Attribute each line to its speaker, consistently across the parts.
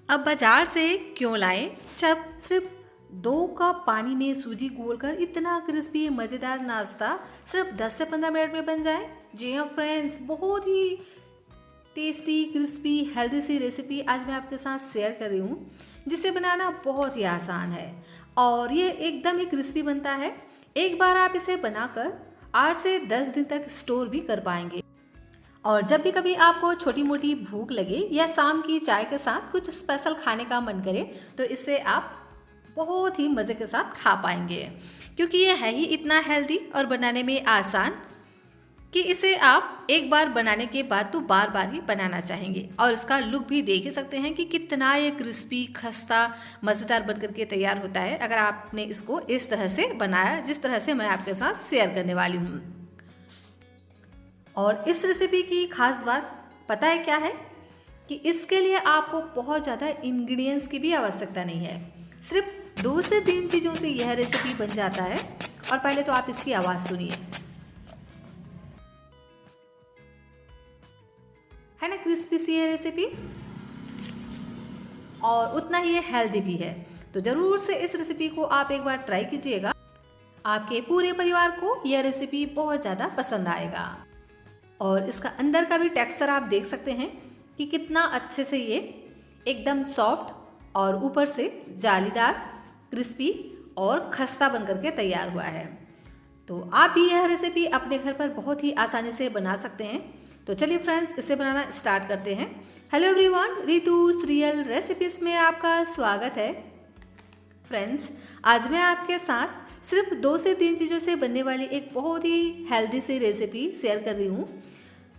Speaker 1: अब बाजार से क्यों लाएं जब सिर्फ 2 कप पानी में सूजी घोलकर इतना क्रिस्पी मज़ेदार नाश्ता सिर्फ 10 से 15 मिनट में बन जाए। जी हाँ फ्रेंड्स, बहुत ही टेस्टी क्रिस्पी हेल्दी सी रेसिपी आज मैं आपके साथ शेयर कर रही हूँ, जिसे बनाना बहुत ही आसान है और ये एकदम ही क्रिस्पी बनता है। एक बार आप इसे बनाकर 8 से 10 दिन तक स्टोर भी कर पाएंगे। और जब भी कभी आपको छोटी मोटी भूख लगे या शाम की चाय के साथ कुछ स्पेशल खाने का मन करे तो इसे आप बहुत ही मज़े के साथ खा पाएंगे, क्योंकि ये है ही इतना हेल्दी और बनाने में आसान कि इसे आप एक बार बनाने के बाद तो बार बार ही बनाना चाहेंगे। और इसका लुक भी देख ही सकते हैं कि कितना ये क्रिस्पी खस्ता मज़ेदार बनकर के तैयार होता है अगर आपने इसको इस तरह से बनाया जिस तरह से मैं आपके साथ शेयर करने वाली हूँ। और इस रेसिपी की खास बात पता है क्या है कि इसके लिए आपको बहुत ज़्यादा इंग्रेडिएंट्स की भी आवश्यकता नहीं है। सिर्फ 2 से 3 चीज़ों से यह रेसिपी बन जाता है। और पहले तो आप इसकी आवाज़ सुनिए, है ना क्रिस्पी सी ये रेसिपी, और उतना ही ये हेल्दी भी है। तो ज़रूर से इस रेसिपी को आप एक बार ट्राई कीजिएगा, आपके पूरे परिवार को यह रेसिपी बहुत ज़्यादा पसंद आएगा। और इसका अंदर का भी टेक्सचर आप देख सकते हैं कि कितना अच्छे से ये एकदम सॉफ्ट और ऊपर से जालीदार क्रिस्पी और खस्ता बनकर के तैयार हुआ है। तो आप भी यह रेसिपी अपने घर पर बहुत ही आसानी से बना सकते हैं। तो चलिए फ्रेंड्स, इसे बनाना स्टार्ट करते हैं। हेलो एवरीवन, रितुस रियल रेसिपीज़ में आपका स्वागत है। फ्रेंड्स, आज मैं आपके साथ सिर्फ 2 से 3 चीज़ों से बनने वाली एक बहुत ही हेल्दी सी रेसिपी शेयर कर रही हूँ।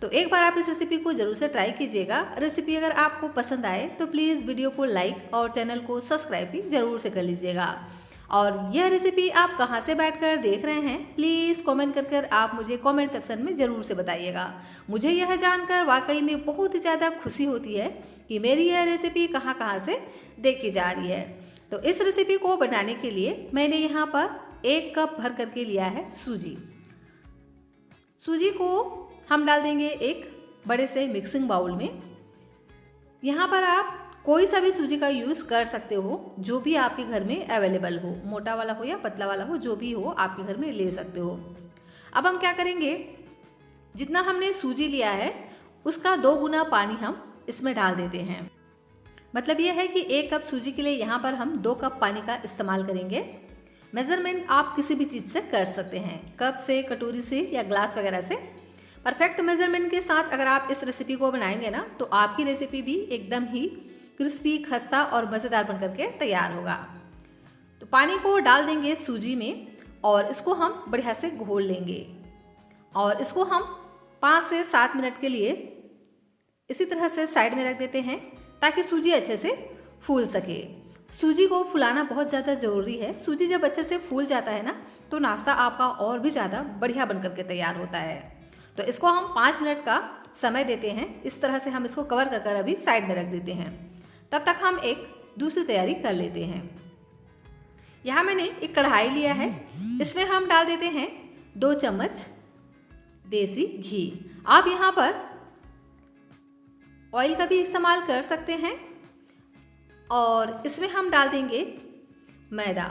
Speaker 1: तो एक बार आप इस रेसिपी को ज़रूर से ट्राई कीजिएगा। रेसिपी अगर आपको पसंद आए तो प्लीज़ वीडियो को लाइक और चैनल को सब्सक्राइब भी ज़रूर से कर लीजिएगा। और यह रेसिपी आप कहाँ से बैठकर देख रहे हैं प्लीज़ कमेंट कर आप मुझे कमेंट सेक्शन में ज़रूर से बताइएगा। मुझे यह जानकर वाकई में बहुत ही ज़्यादा खुशी होती है कि मेरी यह रेसिपी कहाँ से देखी जा रही है। तो इस रेसिपी को बनाने के लिए मैंने यहाँ पर 1 कप भर करके लिया है सूजी। सूजी को हम डाल देंगे एक बड़े से मिक्सिंग बाउल में। यहाँ पर आप कोई सा भी सूजी का यूज़ कर सकते हो, जो भी आपके घर में अवेलेबल हो, मोटा वाला हो या पतला वाला हो, जो भी हो आपके घर में ले सकते हो। अब हम क्या करेंगे, जितना हमने सूजी लिया है उसका 2 गुना पानी हम इसमें डाल देते हैं। मतलब यह है कि 1 कप सूजी के लिए यहाँ पर हम 2 कप पानी का इस्तेमाल करेंगे। मेज़रमेंट आप किसी भी चीज़ से कर सकते हैं, कप से, कटोरी से या ग्लास वगैरह से। परफेक्ट मेज़रमेंट के साथ अगर आप इस रेसिपी को बनाएंगे ना तो आपकी रेसिपी भी एकदम ही क्रिस्पी खस्ता और मज़ेदार बनकर के तैयार होगा। तो पानी को डाल देंगे सूजी में और इसको हम बढ़िया से घोल लेंगे। और इसको हम 5 से 7 मिनट के लिए इसी तरह से साइड में रख देते हैं ताकि सूजी अच्छे से फूल सके। सूजी को फुलाना बहुत ज़्यादा ज़रूरी है। सूजी जब अच्छे से फूल जाता है ना तो नाश्ता आपका और भी ज़्यादा बढ़िया बनकर के तैयार होता है। तो इसको हम 5 मिनट का समय देते हैं। इस तरह से हम इसको कवर कर अभी साइड में रख देते हैं। तब तक हम एक दूसरी तैयारी कर लेते हैं। यहाँ मैंने एक कढ़ाई लिया है, इसमें हम डाल देते हैं 2 चम्मच देसी घी। आप यहाँ पर ऑयल का भी इस्तेमाल कर सकते हैं। और इसमें हम डाल देंगे मैदा।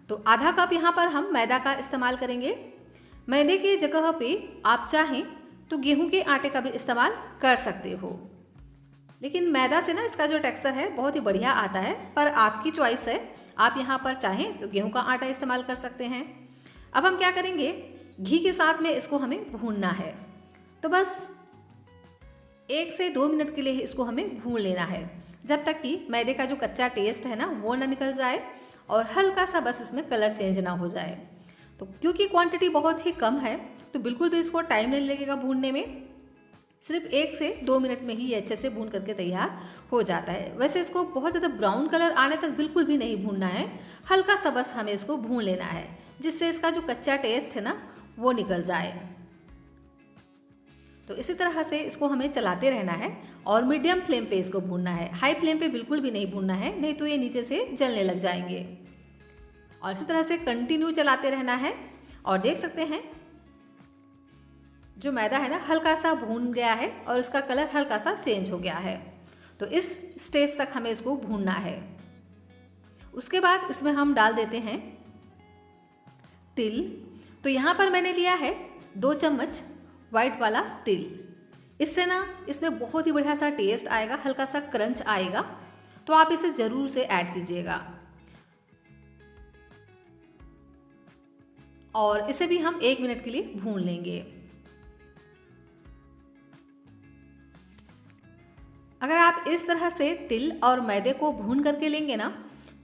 Speaker 1: तो आधा कप यहाँ पर हम मैदा का इस्तेमाल करेंगे। मैदे की जगह पे आप चाहें तो गेहूं के आटे का भी इस्तेमाल कर सकते हो, लेकिन मैदा से ना इसका जो टेक्सचर है बहुत ही बढ़िया आता है, पर आपकी चॉइस है। आप यहाँ पर चाहें तो गेहूं का आटा इस्तेमाल कर सकते हैं। अब हम क्या करेंगे, घी के साथ में इसको हमें भूनना है। तो बस 1 से 2 मिनट के लिए इसको हमें भून लेना है, जब तक कि मैदे का जो कच्चा टेस्ट है ना वो ना निकल जाए और हल्का सा बस इसमें कलर चेंज ना हो जाए। तो क्योंकि क्वांटिटी बहुत ही कम है तो बिल्कुल भी इसको टाइम नहीं लगेगा भूनने में। सिर्फ 1 से 2 मिनट में ही ये अच्छे से भून करके तैयार हो जाता है। वैसे इसको बहुत ज़्यादा ब्राउन कलर आने तक बिल्कुल भी नहीं भूनना है, हल्का सा बस हमें इसको भून लेना है, जिससे इसका जो कच्चा टेस्ट है ना वो निकल जाए। तो इसी तरह से इसको हमें चलाते रहना है और मीडियम फ्लेम पे इसको भूनना है। हाई फ्लेम पे बिल्कुल भी नहीं भूनना है, नहीं तो ये नीचे से जलने लग जाएंगे। और इसी तरह से कंटिन्यू चलाते रहना है। और देख सकते हैं जो मैदा है ना हल्का सा भून गया है और इसका कलर हल्का सा चेंज हो गया है। तो इस स्टेज तक हमें इसको भूनना है। उसके बाद इसमें हम डाल देते हैं तिल। तो यहाँ पर मैंने लिया है 2 चम्मच वाइट वाला तिल। इससे ना इसमें बहुत ही बढ़िया सा टेस्ट आएगा, हल्का सा क्रंच आएगा, तो आप इसे ज़रूर से ऐड कीजिएगा। और इसे भी हम 1 मिनट के लिए भून लेंगे। अगर आप इस तरह से तिल और मैदे को भून करके लेंगे ना,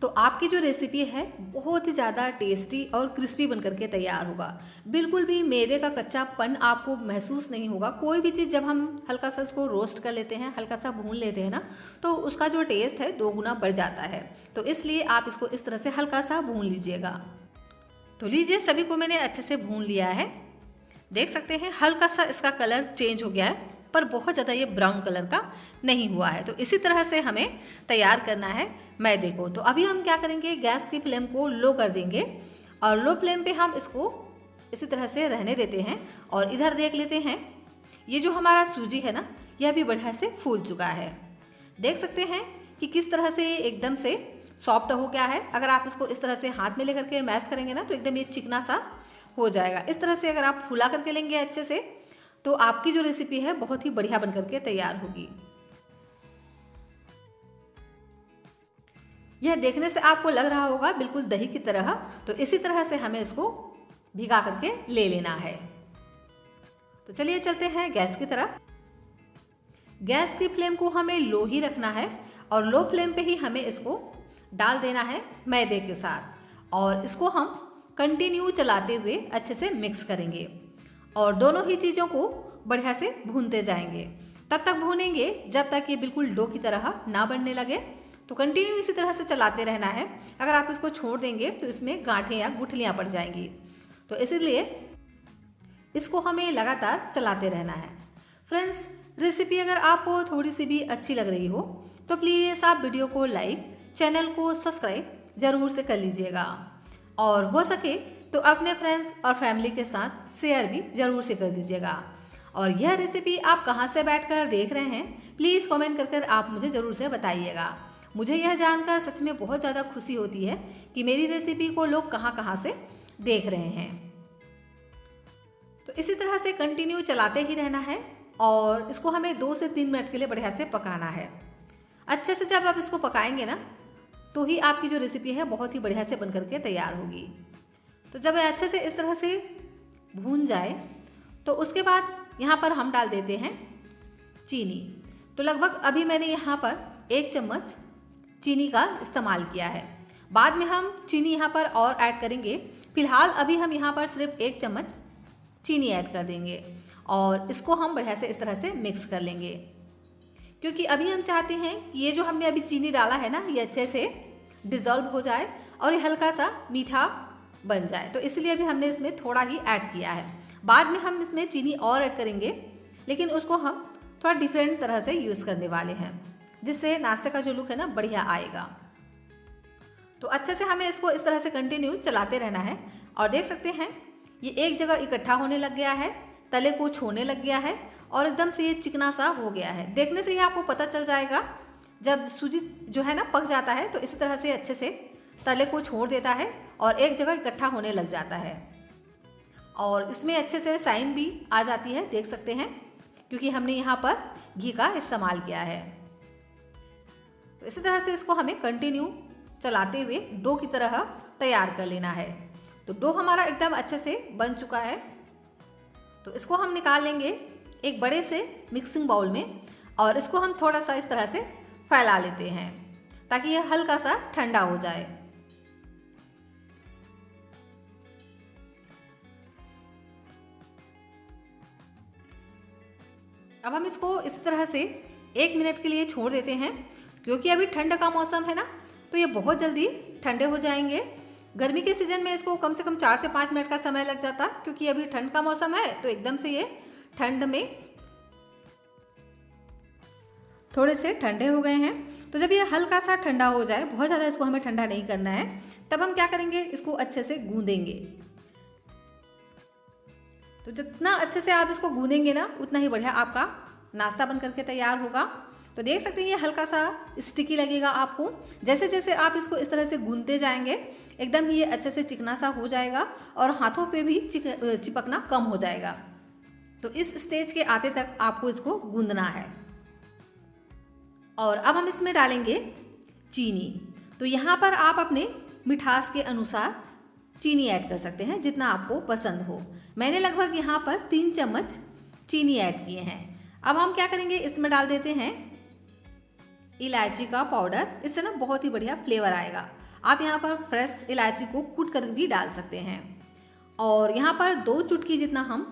Speaker 1: तो आपकी जो रेसिपी है बहुत ही ज़्यादा टेस्टी और क्रिस्पी बन करके तैयार होगा। बिल्कुल भी मैदे का कच्चापन आपको महसूस नहीं होगा। कोई भी चीज़ जब हम हल्का सा इसको रोस्ट कर लेते हैं, हल्का सा भून लेते हैं ना, तो उसका जो टेस्ट है 2 गुना बढ़ जाता है। तो इसलिए आप इसको इस तरह से हल्का सा भून लीजिएगा। तो लीजिए, सभी को मैंने अच्छे से भून लिया है। देख सकते हैं हल्का सा इसका कलर चेंज हो गया है, पर बहुत ज़्यादा ये ब्राउन कलर का नहीं हुआ है। तो इसी तरह से हमें तैयार करना है मैदे को। तो अभी हम क्या करेंगे, गैस की फ्लेम को लो कर देंगे और लो फ्लेम पे हम इसको इसी तरह से रहने देते हैं। और इधर देख लेते हैं, ये जो हमारा सूजी है ना, यह भी बढ़िया से फूल चुका है। देख सकते हैं कि किस तरह से ये एकदम से सॉफ्ट हो गया है। अगर आप इसको इस तरह से हाथ में लेकर के मैश करेंगे ना, तो एकदम ये चिकना सा हो जाएगा। इस तरह से अगर आप फुला करके लेंगे अच्छे से, तो आपकी जो रेसिपी है बहुत ही बढ़िया बन करके तैयार होगी। यह देखने से आपको लग रहा होगा बिल्कुल दही की तरह। तो इसी तरह से हमें इसको भिगा करके ले लेना है। तो चलिए चलते हैं गैस की तरफ। गैस की फ्लेम को हमें लो ही रखना है और लो फ्लेम पे ही हमें इसको डाल देना है मैदे के साथ। और इसको हम कंटिन्यू चलाते हुए अच्छे से मिक्स करेंगे और दोनों ही चीज़ों को बढ़िया से भूनते जाएंगे। तब तक भूनेंगे जब तक ये बिल्कुल डो की तरह ना बनने लगे। तो कंटिन्यू इसी तरह से चलाते रहना है। अगर आप इसको छोड़ देंगे तो इसमें गांठें या गुठलियाँ पड़ जाएंगी। तो इसीलिए इसको हमें लगातार चलाते रहना है। फ्रेंड्स, रेसिपी अगर आपको थोड़ी सी भी अच्छी लग रही हो तो प्लीज़ आप वीडियो को लाइक, चैनल को सब्सक्राइब ज़रूर से कर लीजिएगा और हो सके तो अपने फ्रेंड्स और फैमिली के साथ शेयर भी ज़रूर से कर दीजिएगा। और यह रेसिपी आप कहाँ से बैठकर देख रहे हैं, प्लीज़ कमेंट कर आप मुझे ज़रूर से बताइएगा। मुझे यह जानकर सच में बहुत ज़्यादा खुशी होती है कि मेरी रेसिपी को लोग कहाँ कहाँ से देख रहे हैं। तो इसी तरह से कंटिन्यू चलाते ही रहना है और इसको हमें 2 से 3 मिनट के लिए बढ़िया से पकाना है। अच्छे से जब आप इसको पकाएंगे ना, तो ही आपकी जो रेसिपी है बहुत ही बढ़िया से बन करके तैयार होगी। तो जब अच्छे से इस तरह से भून जाए तो उसके बाद यहाँ पर हम डाल देते हैं चीनी। तो लगभग अभी मैंने यहाँ पर 1 चम्मच चीनी का इस्तेमाल किया है। बाद में हम चीनी यहाँ पर और ऐड करेंगे। फिलहाल अभी हम यहाँ पर सिर्फ 1 चम्मच चीनी ऐड कर देंगे और इसको हम बढ़िया से इस तरह से मिक्स कर लेंगे, क्योंकि अभी हम चाहते हैं कि ये जो हमने अभी चीनी डाला है ना, ये अच्छे से डिज़ोल्व हो जाए और ये हल्का सा मीठा बन जाए। तो इसलिए अभी हमने इसमें थोड़ा ही ऐड किया है। बाद में हम इसमें चीनी और ऐड करेंगे, लेकिन उसको हम थोड़ा डिफरेंट तरह से यूज़ करने वाले हैं, जिससे नाश्ते का जो लुक है ना बढ़िया आएगा। तो अच्छे से हमें इसको इस तरह से कंटिन्यू चलाते रहना है। और देख सकते हैं ये एक जगह इकट्ठा होने लग गया है, तले को छोड़ने लग गया है और एकदम से ये चिकना सा हो गया है। देखने से ही आपको पता चल जाएगा जब सूजी जो है ना पक जाता है, तो इसी तरह से अच्छे से तले को छोड़ देता है और एक जगह इकट्ठा होने लग जाता है। और इसमें अच्छे से साइन भी आ जाती है, देख सकते हैं, क्योंकि हमने यहाँ पर घी का इस्तेमाल किया है। तो इसी तरह से इसको हमें कंटिन्यू चलाते हुए डो की तरह तैयार कर लेना है। तो डो हमारा एकदम अच्छे से बन चुका है। तो इसको हम निकाल लेंगे एक बड़े से मिक्सिंग बाउल में और इसको हम थोड़ा सा इस तरह से फैला लेते हैं ताकि यह हल्का सा ठंडा हो जाए। अब हम इसको इस तरह से 1 मिनट के लिए छोड़ देते हैं, क्योंकि अभी ठंड का मौसम है ना, तो ये बहुत जल्दी ठंडे हो जाएंगे। गर्मी के सीजन में इसको कम से कम 4 से 5 मिनट का समय लग जाता, क्योंकि अभी ठंड का मौसम है तो एकदम से ये ठंड में थोड़े से ठंडे हो गए हैं। तो जब ये हल्का सा ठंडा हो जाए, बहुत ज़्यादा इसको हमें ठंडा नहीं करना है, तब हम क्या करेंगे, इसको अच्छे से गूंदेंगे। तो जितना अच्छे से आप इसको गूंदेंगे ना, उतना ही बढ़िया आपका नाश्ता बन करके तैयार होगा तो देख सकते हैं ये हल्का सा स्टिकी लगेगा आपको। जैसे जैसे आप इसको इस तरह से गूंदते जाएंगे एकदम ये अच्छे से चिकना सा हो जाएगा और हाथों पे भी चिपकना कम हो जाएगा। तो इस स्टेज के आते तक आपको इसको गूंदना है। और अब हम इसमें डालेंगे चीनी। तो यहाँ पर आप अपने मिठास के अनुसार चीनी ऐड कर सकते हैं जितना आपको पसंद हो। मैंने लगभग यहाँ पर 3 चम्मच चीनी ऐड किए हैं। अब हम क्या करेंगे, इसमें डाल देते हैं इलायची का पाउडर। इससे ना बहुत ही बढ़िया फ्लेवर आएगा। आप यहाँ पर फ्रेश इलायची को कूट कर भी डाल सकते हैं। और यहाँ पर 2 चुटकी जितना हम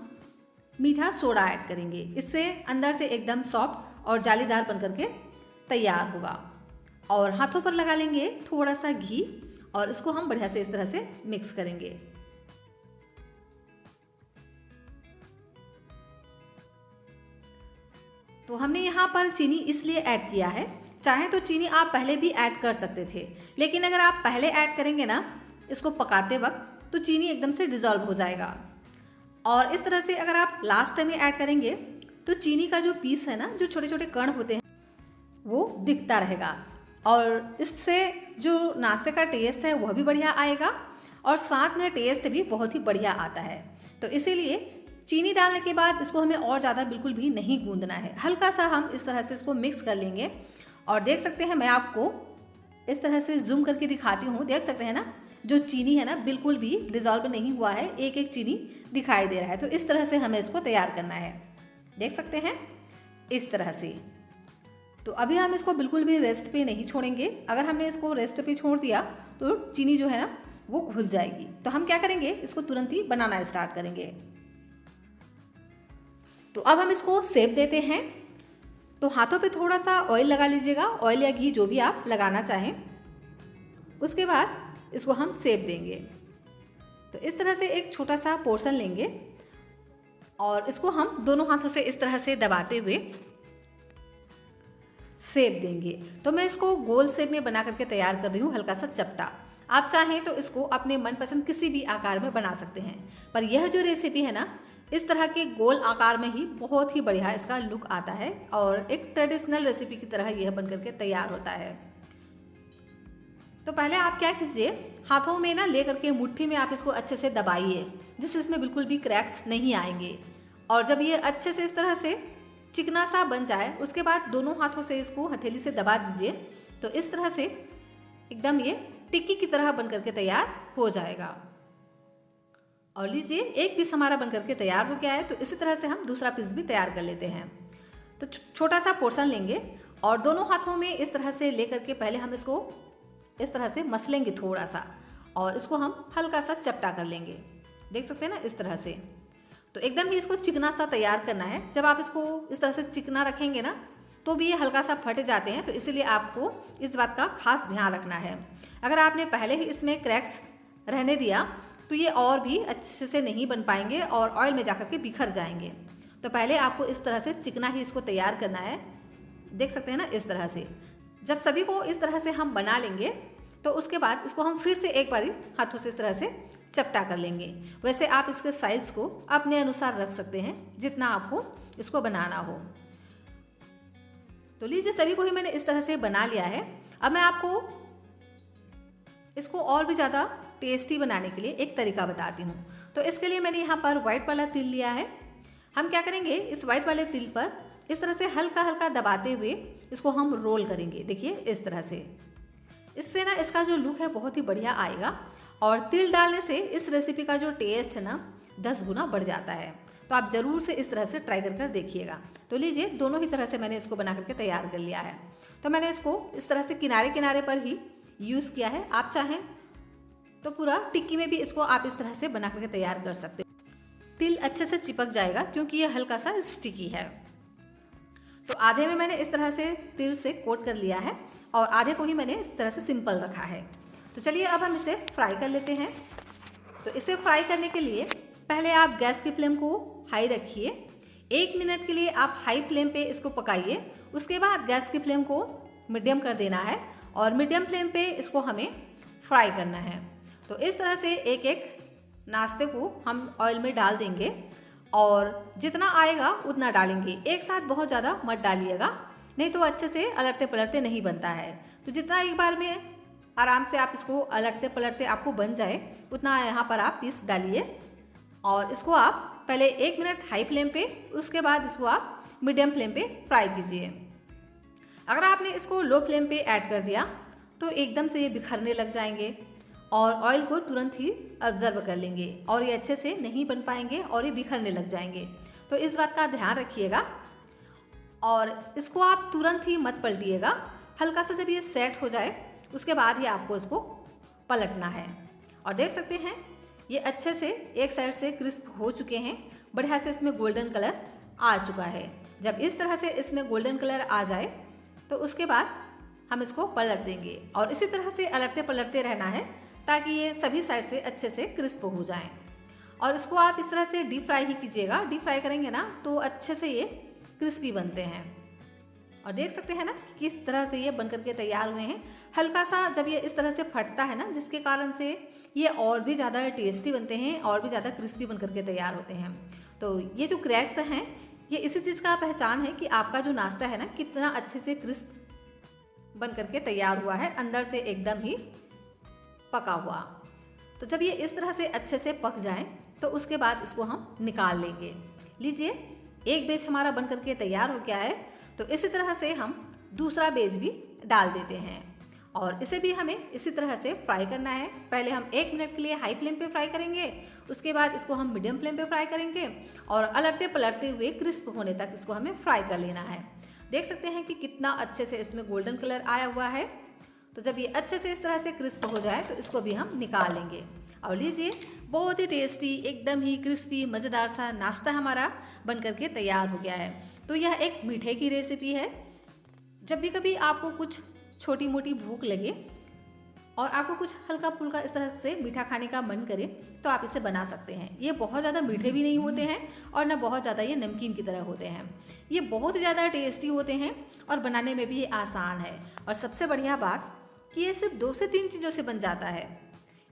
Speaker 1: मीठा सोडा ऐड करेंगे। इससे अंदर से एकदम सॉफ्ट और जालीदार बन करके तैयार होगा। और हाथों पर लगा लेंगे थोड़ा सा घी और इसको हम बढ़िया से इस तरह से मिक्स करेंगे। तो हमने यहाँ पर चीनी इसलिए ऐड किया है, चाहे तो चीनी आप पहले भी ऐड कर सकते थे, लेकिन अगर आप पहले ऐड करेंगे ना इसको पकाते वक्त तो चीनी एकदम से डिज़ोल्व हो जाएगा। और इस तरह से अगर आप लास्ट टाइम में ऐड करेंगे तो चीनी का जो पीस है ना, जो छोटे छोटे कण होते हैं वो दिखता रहेगा और इससे जो नाश्ते का टेस्ट है वह भी बढ़िया आएगा और साथ में टेस्ट भी बहुत ही बढ़िया आता है। तो इसीलिए चीनी डालने के बाद इसको हमें और ज़्यादा बिल्कुल भी नहीं गूंदना है। हल्का सा हम इस तरह से इसको मिक्स कर लेंगे। और देख सकते हैं मैं आपको इस तरह से जूम करके दिखाती हूँ। देख सकते हैं ना जो चीनी है ना बिल्कुल भी डिज़ोल्व नहीं हुआ है, एक एक चीनी दिखाई दे रहा है। तो इस तरह से हमें इसको तैयार करना है। देख सकते हैं इस तरह से। तो अभी हम इसको बिल्कुल भी रेस्ट पे नहीं छोड़ेंगे। अगर हमने इसको रेस्ट पे छोड़ दिया तो चीनी जो है ना वो घुल जाएगी। तो हम क्या करेंगे, इसको तुरंत ही बनाना स्टार्ट करेंगे। तो अब हम इसको सेक देते हैं। तो हाथों पे थोड़ा सा ऑयल लगा लीजिएगा, ऑयल या घी जो भी आप लगाना चाहें। उसके बाद इसको हम सेक देंगे। तो इस तरह से एक छोटा सा पोर्शन लेंगे और इसको हम दोनों हाथों से इस तरह से दबाते हुए सेक देंगे। तो मैं इसको गोल शेप में बना करके तैयार कर रही हूँ, हल्का सा चपटा। आप चाहें तो इसको अपने मनपसंद किसी भी आकार में बना सकते हैं, पर यह जो रेसिपी है ना इस तरह के गोल आकार में ही बहुत ही बढ़िया इसका लुक आता है और एक ट्रेडिशनल रेसिपी की तरह यह बन करके तैयार होता है। तो पहले आप क्या कीजिए, हाथों में ना ले करके मुट्ठी में आप इसको अच्छे से दबाइए जिससे इसमें बिल्कुल भी क्रैक्स नहीं आएंगे। और जब ये अच्छे से इस तरह से चिकना सा बन जाए उसके बाद दोनों हाथों से इसको हथेली से दबा दीजिए। तो इस तरह से एकदम ये टिक्की की तरह बन करके तैयार हो जाएगा। और लीजिए एक पीस हमारा बन करके तैयार हो गया है। तो इसी तरह से हम दूसरा पीस भी तैयार कर लेते हैं। तो छोटा सा पोर्शन लेंगे और दोनों हाथों में इस तरह से ले करके पहले हम इसको इस तरह से मसलेंगे थोड़ा सा और इसको हम हल्का सा चपटा कर लेंगे। देख सकते हैं ना इस तरह से। तो एकदम ही इसको चिकना सा तैयार करना है। जब आप इसको इस तरह से चिकना रखेंगे ना तो भी ये हल्का सा फट जाते हैं। तो इसीलिए आपको इस बात का खास ध्यान रखना है। अगर आपने पहले ही इसमें क्रैक्स रहने दिया तो ये और भी अच्छे से नहीं बन पाएंगे और ऑयल में जाकर के बिखर जाएंगे। तो पहले आपको इस तरह से चिकना ही इसको तैयार करना है। देख सकते हैं ना इस तरह से। जब सभी को इस तरह से हम बना लेंगे तो उसके बाद इसको हम फिर से एक बार हाथों से इस तरह से चपटा कर लेंगे। वैसे आप इसके साइज को अपने अनुसार रख सकते हैं जितना आपको इसको बनाना हो। तो लीजिए सभी को ही मैंने इस तरह से बना लिया है। अब मैं आपको इसको और भी ज़्यादा टेस्टी बनाने के लिए एक तरीका बताती हूँ। तो इसके लिए मैंने यहाँ पर व्हाइट वाला तिल लिया है। हम क्या करेंगे, इस व्हाइट वाले तिल पर इस तरह से हल्का हल्का दबाते हुए इसको हम रोल करेंगे। देखिए इस तरह से। इससे ना इसका जो लुक है बहुत ही बढ़िया आएगा और तिल डालने से इस रेसिपी का जो टेस्ट है ना 10 गुना बढ़ जाता है। तो आप ज़रूर से इस तरह से ट्राई कर देखिएगा। तो लीजिए दोनों ही तरह से मैंने इसको बना करके तैयार कर लिया है। तो मैंने इसको इस तरह से किनारे किनारे पर ही यूज़ किया है। आप चाहें तो पूरा टिक्की में भी इसको आप इस तरह से बना करके तैयार कर सकते हो। तिल अच्छे से चिपक जाएगा क्योंकि ये हल्का सा स्टिकी है। तो आधे में मैंने इस तरह से तिल से कोट कर लिया है और आधे को ही मैंने इस तरह से सिंपल रखा है। तो चलिए अब हम इसे फ्राई कर लेते हैं। तो इसे फ्राई करने के लिए पहले आप गैस की फ्लेम को हाई रखिए। 1 मिनट के लिए आप हाई फ्लेम पे इसको पकाइए। उसके बाद गैस की फ्लेम को मीडियम कर देना है और मीडियम फ्लेम पे इसको हमें फ्राई करना है। तो इस तरह से एक एक नाश्ते को हम ऑयल में डाल देंगे और जितना आएगा उतना डालेंगे। एक साथ बहुत ज़्यादा मत डालिएगा। नहीं तो अच्छे से अलटते पलटते नहीं बनता है। तो जितना एक बार में आराम से आप इसको अलटते पलटते आपको बन जाए उतना यहाँ पर आप पीस डालिए और इसको आप पहले 1 मिनट हाई फ्लेम पे, उसके बाद इसको आप मीडियम फ्लेम पे फ्राई कीजिए। अगर आपने इसको लो फ्लेम पे ऐड कर दिया तो एकदम से ये बिखरने लग जाएंगे और ऑयल को तुरंत ही ऑब्जर्व कर लेंगे और ये अच्छे से नहीं बन पाएंगे और ये बिखरने लग जाएंगे। तो इस बात का ध्यान रखिएगा और इसको आप तुरंत ही मत पलटिएगा। हल्का सा जब ये सेट हो जाए उसके बाद ही आपको इसको पलटना है। और देख सकते हैं ये अच्छे से एक साइड से क्रिस्प हो चुके हैं, बढ़िया से इसमें गोल्डन कलर आ चुका है। जब इस तरह से इसमें गोल्डन कलर आ जाए तो उसके बाद हम इसको पलट देंगे और इसी तरह से अलटते पलटते रहना है ताकि ये सभी साइड से अच्छे से क्रिस्प हो जाएं। और इसको आप इस तरह से डीप फ्राई ही कीजिएगा। डीप फ्राई करेंगे ना तो अच्छे से ये क्रिस्पी बनते हैं। और देख सकते हैं ना कि किस तरह से ये बन करके तैयार हुए हैं। हल्का सा जब ये इस तरह से फटता है ना, जिसके कारण से ये और भी ज़्यादा टेस्टी बनते हैं और भी ज़्यादा क्रिस्पी बन करके तैयार होते हैं। तो ये जो क्रैक्स हैं ये इसी चीज़ का पहचान है कि आपका जो नाश्ता है ना कितना अच्छे से क्रिस्प बन करके तैयार हुआ है, अंदर से एकदम ही पका हुआ। तो जब ये इस तरह से अच्छे से पक जाए तो उसके बाद इसको हम निकाल लेंगे। लीजिए एक बैच हमारा बन करके तैयार हो गया है। तो इसी तरह से हम दूसरा बैच भी डाल देते हैं और इसे भी हमें इसी तरह से फ्राई करना है। पहले हम 1 मिनट के लिए हाई फ्लेम पे फ्राई करेंगे, उसके बाद इसको हम मीडियम फ्लेम पे फ्राई करेंगे और अलटते पलटते हुए क्रिस्प होने तक इसको हमें फ्राई कर लेना है। देख सकते हैं कि कितना अच्छे से इसमें गोल्डन कलर आया हुआ है। तो जब ये अच्छे से इस तरह से क्रिस्प हो जाए तो इसको भी हम निकाल लेंगे। और लीजिए बहुत ही टेस्टी, एकदम ही क्रिस्पी मज़ेदार सा नाश्ता हमारा बन करके तैयार हो गया है। तो यह एक मीठे की रेसिपी है। जब भी कभी आपको कुछ छोटी मोटी भूख लगे और आपको कुछ हल्का फुल्का इस तरह से मीठा खाने का मन करे तो आप इसे बना सकते हैं। ये बहुत ज़्यादा मीठे भी नहीं होते हैं और ना बहुत ज़्यादा ये नमकीन की तरह होते हैं। ये बहुत ज़्यादा टेस्टी होते हैं और बनाने में भी ये आसान है। और सबसे बढ़िया बात कि ये सिर्फ 2 से 3 चीज़ों से बन जाता है।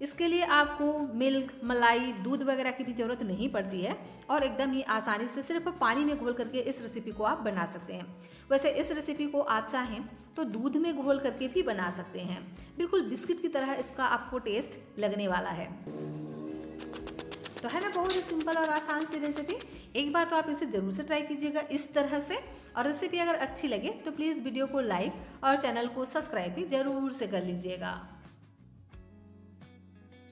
Speaker 1: इसके लिए आपको मिल्क, मलाई, दूध वगैरह की भी ज़रूरत नहीं पड़ती है और एकदम ही आसानी से सिर्फ पानी में घोल करके इस रेसिपी को आप बना सकते हैं। वैसे इस रेसिपी को आप चाहें तो दूध में घोल करके भी बना सकते हैं। बिल्कुल बिस्किट की तरह इसका आपको टेस्ट लगने वाला है। तो है ना बहुत ही सिंपल और आसान सी रेसिपी। एक बार तो आप इसे ज़रूर से ट्राई कीजिएगा इस तरह से। और रेसिपी अगर अच्छी लगे तो प्लीज़ वीडियो को लाइक और चैनल को सब्सक्राइब भी ज़रूर से कर लीजिएगा।